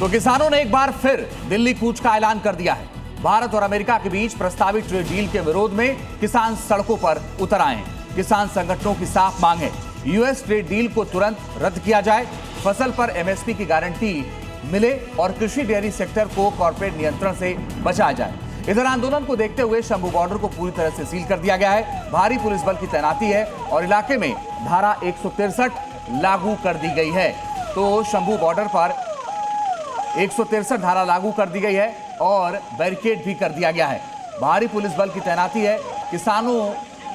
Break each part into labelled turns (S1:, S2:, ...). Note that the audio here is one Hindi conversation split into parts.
S1: तो किसानों ने एक बार फिर दिल्ली कूच का ऐलान कर दिया है। भारत और अमेरिका के बीच प्रस्तावित ट्रेड डील के विरोध में किसान सड़कों पर उतर आए हैं। किसान संगठनों की साफ मांग है यूएस ट्रेड डील को तुरंत रद्द किया जाए, फसल पर एमएसपी की गारंटी मिले और कृषि डेयरी सेक्टर को कॉर्पोरेट नियंत्रण से बचाया जाए। इधर आंदोलन को देखते हुए शंभू बॉर्डर को पूरी तरह से सील कर दिया गया है। भारी पुलिस बल की तैनाती है और इलाके में धारा 163 लागू कर दी गई है। तो शंभू बॉर्डर पर 163 धारा लागू कर दी गई है और बैरिकेड भी कर दिया गया है। भारी पुलिस बल की तैनाती है। किसानों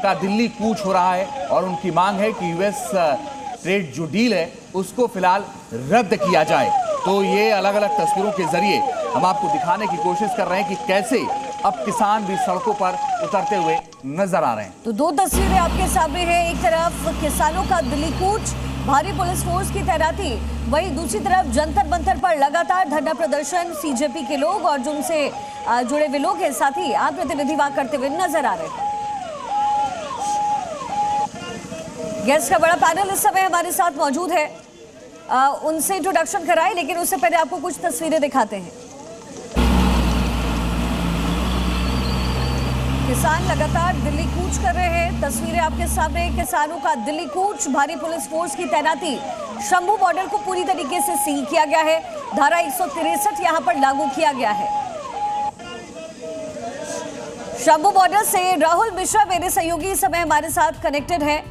S1: का दिल्ली कूच हो रहा है और उनकी मांग है कि यूएस ट्रेड जो डील है उसको फिलहाल रद्द किया जाए। तो ये अलग अलग तस्वीरों के जरिए हम आपको दिखाने की कोशिश कर रहे हैं कि कैसे अब किसान भी सड़कों पर उतरते हुए नजर आ रहे हैं।
S2: तो दो तस्वीरें आपके सामने हैं। एक तरफ किसानों का दिल्ली कूच, भारी पुलिस फोर्स की तैनाती, वहीं दूसरी तरफ जंतर मंतर पर लगातार धरना प्रदर्शन, सीजेपी के लोग और जो उनसे जुड़े हुए लोग हैं, साथ ही आप प्रतिनिधि वहां करते हुए नजर आ रहे हैं। गेस्ट का बड़ा पैनल इस समय हमारे साथ मौजूद है, उनसे इंट्रोडक्शन कराए, लेकिन उससे पहले आपको कुछ तस्वीरें दिखाते हैं। किसान लगातार दिल्ली कूच कर रहे हैं। तस्वीरें आपके सामने, किसानों का दिल्ली कूच, भारी पुलिस फोर्स की तैनाती, शंभू बॉर्डर को पूरी तरीके से सील किया गया है। धारा 163 यहां पर लागू किया गया है। शंभू बॉर्डर से राहुल मिश्रा मेरे सहयोगी इस समय हमारे साथ कनेक्टेड है।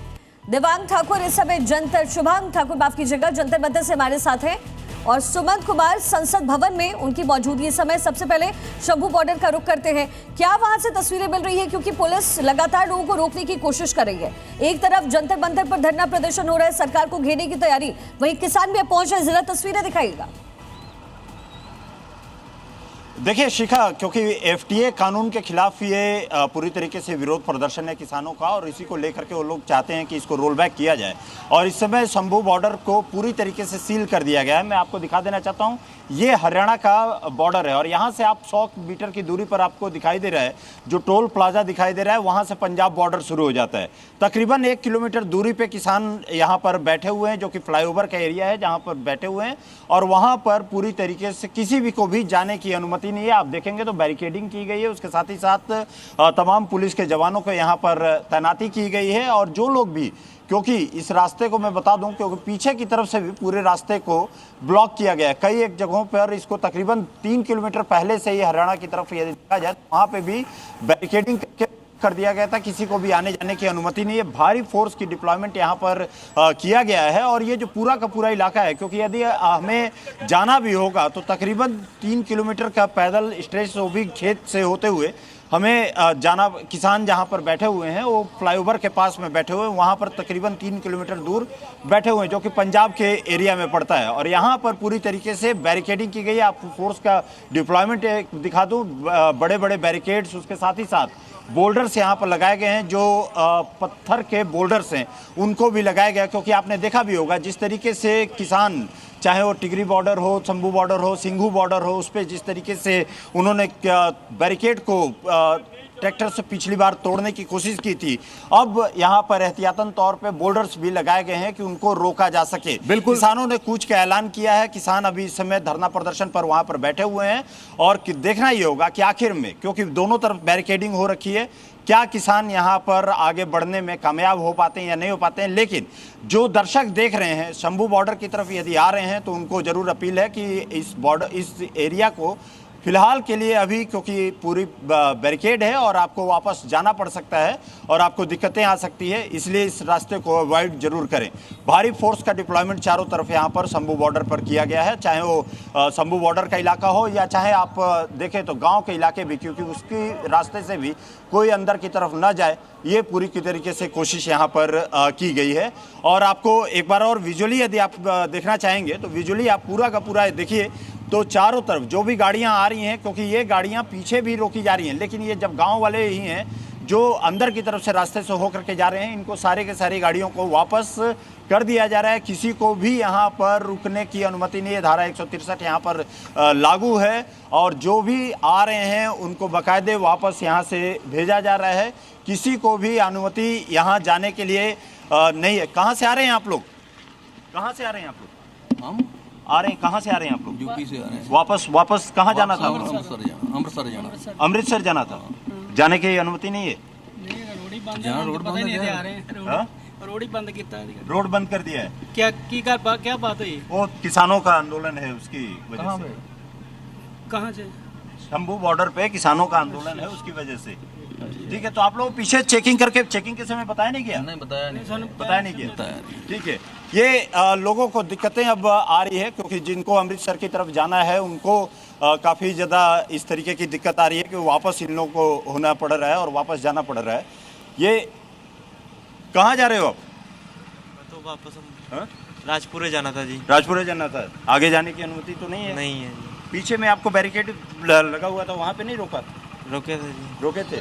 S2: दिव्यांग ठाकुर इस समय शुभांग ठाकुर माफ कीजिएगा जंतर मंतर से हमारे साथ हैं और सुमंत कुमार संसद भवन में उनकी मौजूदगी इस समय। सबसे पहले शंभू बॉर्डर का रुख करते हैं, क्या वहां से तस्वीरें मिल रही है? क्योंकि पुलिस लगातार लोगों को रोकने की कोशिश कर रही है। एक तरफ जंतर मंतर पर धरना प्रदर्शन हो रहा है, सरकार को घेरने की तैयारी, वहीं किसान भी पहुंच रहे। जरा तस्वीरें दिखाइएगा।
S3: देखिए शिखा, क्योंकि एफटीए कानून के खिलाफ ये पूरी तरीके से विरोध प्रदर्शन है किसानों का और इसी को लेकर के वो लोग चाहते हैं कि इसको रोल बैक किया जाए और इस समय शंभू बॉर्डर को पूरी तरीके से सील कर दिया गया है। मैं आपको दिखा देना चाहता हूँ, ये हरियाणा का बॉर्डर है और यहाँ से आप 100 मीटर की दूरी पर आपको दिखाई दे रहा है जो टोल प्लाजा दिखाई दे रहा है, वहाँ से पंजाब बॉर्डर शुरू हो जाता है। तकरीबन 1 किलोमीटर दूरी पे किसान यहाँ पर बैठे हुए हैं, जो कि फ्लाईओवर का एरिया है जहाँ पर बैठे हुए हैं और वहाँ पर पूरी तरीके से किसी भी को भी जाने की अनुमति नहीं है। आप देखेंगे तो बैरिकेडिंग की गई है, उसके साथ ही साथ तमाम पुलिस के जवानों को यहाँ पर तैनाती की गई है और जो लोग भी, क्योंकि इस रास्ते को मैं बता दूं, क्योंकि पीछे की तरफ से भी पूरे रास्ते को ब्लॉक किया गया है। कई एक जगहों पर इसको तकरीबन 3 किलोमीटर पहले से ही हरियाणा की तरफ यदि देखा जाए तो वहाँ पे भी बैरिकेडिंग कर दिया गया था, किसी को भी आने जाने की अनुमति नहीं है। भारी फोर्स की डिप्लॉयमेंट यहाँ पर किया गया है और ये जो पूरा का पूरा इलाका है, क्योंकि यदि हमें जाना भी होगा तो तकरीबन 3 किलोमीटर का पैदल स्ट्रेच, वो भी खेत से होते हुए हमें जाना। किसान जहाँ पर बैठे हुए हैं वो फ्लाईओवर के पास में बैठे हुए हैं, वहाँ पर तकरीबन 3 किलोमीटर दूर बैठे हुए हैं, जो कि पंजाब के एरिया में पड़ता है और यहाँ पर पूरी तरीके से बैरिकेडिंग की गई है। आपको फोर्स का डिप्लॉयमेंट दिखा दूँ, बड़े बड़े बैरिकेड्स, उसके साथ ही साथ बोल्डर्स यहाँ पर लगाए गए हैं, जो पत्थर के बोल्डर्स हैं उनको भी लगाया गया, क्योंकि आपने देखा भी होगा जिस तरीके से किसान, चाहे वो टिगरी बॉर्डर हो, शंभू बॉर्डर हो, सिंघू बॉर्डर हो, उस पर जिस तरीके से उन्होंने बैरिकेड को ट्रैक्टर से पिछली बार तोड़ने की कोशिश की थी, अब यहाँ पर एहतियातन तौर पे बोल्डर्स भी लगाए गए हैं कि उनको रोका जा सके।
S1: बिल्कुल,
S3: किसानों ने कूच का ऐलान किया है। किसान अभी इस समय धरना प्रदर्शन पर वहाँ पर बैठे हुए हैं और देखना ये होगा कि आखिर में, क्योंकि दोनों तरफ बैरिकेडिंग हो रखी है, क्या किसान यहाँ पर आगे बढ़ने में कामयाब हो पाते हैं या नहीं हो पाते हैं। लेकिन जो दर्शक देख रहे हैं शंभू बॉर्डर की तरफ यदि आ रहे हैं तो उनको जरूर अपील है कि इस एरिया को फिलहाल के लिए अभी, क्योंकि पूरी बैरिकेड है और आपको वापस जाना पड़ सकता है और आपको दिक्कतें आ सकती है, इसलिए इस रास्ते को अवॉइड जरूर करें। भारी फोर्स का डिप्लॉयमेंट चारों तरफ यहाँ पर शंभू बॉर्डर पर किया गया है, चाहे वो शंभू बॉर्डर का इलाका हो या चाहे आप देखें तो गांव के इलाके भी, क्योंकि उसके रास्ते से भी कोई अंदर की तरफ न जाए, ये पूरी की तरीके से कोशिश यहाँ पर की गई है। और आपको एक बार और विजुअली यदि आप देखना चाहेंगे तो विजुअली आप पूरा का पूरा देखिए तो चारों तरफ जो भी गाड़ियां आ रही हैं, क्योंकि ये गाड़ियां पीछे भी रोकी जा रही हैं, लेकिन ये जब गांव वाले ही हैं जो अंदर की तरफ से रास्ते से होकर के जा रहे हैं, इनको सारे के सारी गाड़ियों को वापस कर दिया जा रहा है। किसी को भी यहाँ पर रुकने की अनुमति नहीं है। धारा 163 यहाँ पर लागू है और जो भी आ रहे हैं उनको बाकायदे वापस यहाँ से भेजा जा रहा है। किसी को भी अनुमति यहाँ जाने के लिए नहीं है। कहाँ से आ रहे हैं आप लोग? कहाँ से आ रहे हैं आप लोग?
S4: हम
S3: आ रहे हैं, कहाँ से आ रहे हैं आप लोग?
S4: यूपी से आ रहे हैं।
S3: वापस कहाँ जाना था?
S4: अमृतसर जाना
S3: था। जाने की अनुमति नहीं है?
S4: जहाँ रोड बंद है।
S3: हाँ?
S5: रोड ही बंद किया है।
S3: रोड बंद कर दिया है।
S5: क्या बात है?
S3: वो किसानों का आंदोलन है, उसकी वजह से।
S5: कहाँ से?
S3: शंभू बॉर्डर पे किसानों का आंदोलन है, उसकी वजह से। ठीक है, तो आप लोग पीछे चेकिंग के समय बताया नहीं गया?
S4: नहीं बताया
S3: नहीं किया। ठीक है, ये लोगों को दिक्कतें अब आ रही है, क्योंकि जिनको अमृतसर की तरफ जाना है उनको काफ़ी ज़्यादा इस तरीके की दिक्कत आ रही है कि वापस इन लोगों को होना पड़ रहा है और वापस जाना पड़ रहा है। ये कहाँ जा रहे हो आप?
S6: तो वापस हम
S3: हाँ?
S6: राजपुरे जाना था जी।
S3: राजपुरे जाना था। आगे जाने की अनुमति तो नहीं है?
S6: नहीं है जी।
S3: पीछे में आपको बैरिकेड लगा हुआ था, वहाँ पे नहीं रोका?
S6: रोके थे जी।
S3: रोके थे।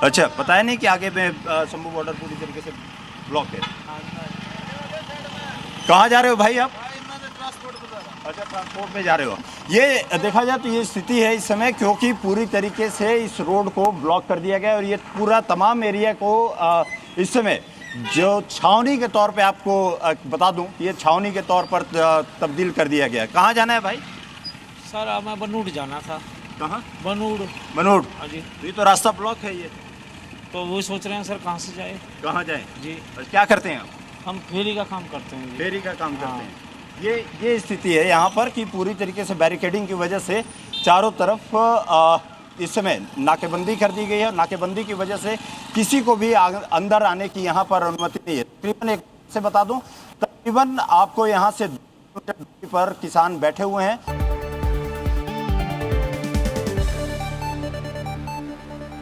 S3: अच्छा, बताया नहीं कि आगे में शंभू बॉर्डर पूरी तरीके से ब्लॉक है? कहाँ जा रहे हो भाई आप? अच्छा, ट्रांसपोर्ट में जा रहे हो। ये देखा जाए तो ये स्थिति है इस समय, क्योंकि पूरी तरीके से इस रोड को ब्लॉक कर दिया गया और ये पूरा तमाम एरिया को इस समय जो छावनी के तौर पे आपको बता दूं, ये छावनी के तौर पर तब्दील कर दिया गया। कहाँ जाना है भाई?
S5: सर हमें बनूड़ जाना था।
S3: कहाँ?
S5: बनूड़।
S3: हाँ जी। ये तो रास्ता ब्लॉक है ये।
S5: तो वो सोच रहे हैं सर कहाँ से जाए।
S3: कहाँ जाए
S5: जी?
S3: और क्या करते हैं आप?
S5: हम फेरी का काम करते हैं जी।
S3: फेरी का काम करते हैं। ये स्थिति है यहाँ पर कि पूरी तरीके से बैरिकेडिंग की वजह से चारों तरफ इस समय नाकेबंदी कर दी गई है। नाकेबंदी की वजह से किसी को भी अंदर आने की यहाँ पर अनुमति नहीं है। तकरीबन एक से बता दूं, तकरीबन आपको यहाँ से 2 किलोमीटर दूरी पर किसान बैठे हुए हैं।